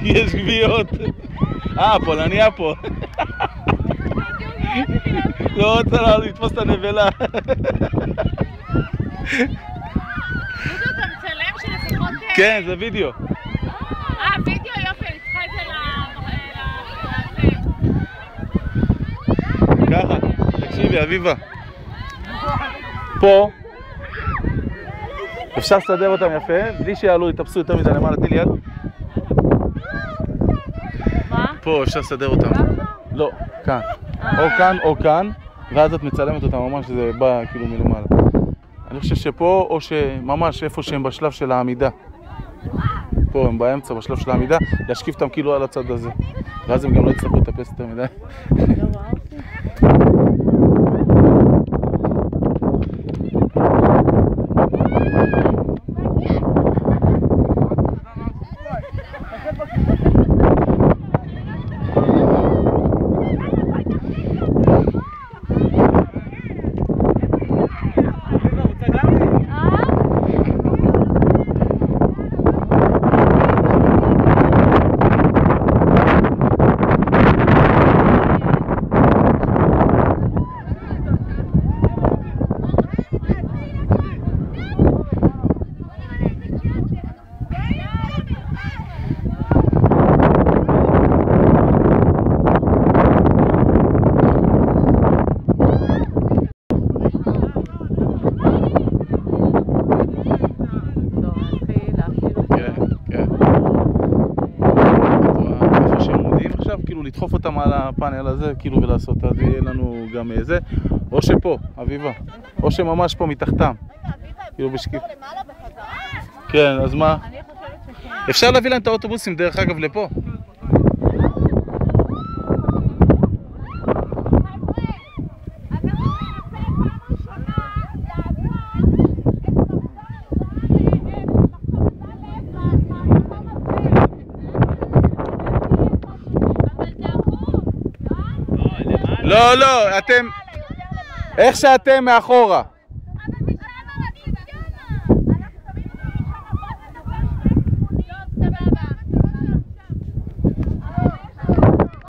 יש גביעות. פולניה פה. לא רוצה לתפוס את הנבלה. אתה מצלם שלפחות... כן, זה וידאו. וידאו, יופי, אני צריכה את זה ככה, תקשיבי, אביבה. פה אפשר לסדר אותם יפה, בלי שיעלו, יתפסו יותר מזה למעלה, תני לי יד. מה? פה אפשר לסדר אותם. לא, כאן. או כאן או כאן, ואז את מצלמת אותם ממש, זה בא כאילו מלמעלה. אני חושב שפה, או שממש איפה שהם בשלב של העמידה. פה הם באמצע, בשלב של העמידה, להשקיף אותם כאילו על הצד הזה. ואז הם גם לא יצטרכו לטפס יותר מדי. לדחוף אותם על הפאנל הזה, כאילו ולעשות, אז יהיה לנו גם זה, או שפה, אביבה, או שממש פה מתחתם, כאילו בשקיף. כן, אז מה? אפשר להביא להם את האוטובוסים דרך אגב לפה. לא, אתם... איך שאתם מאחורה.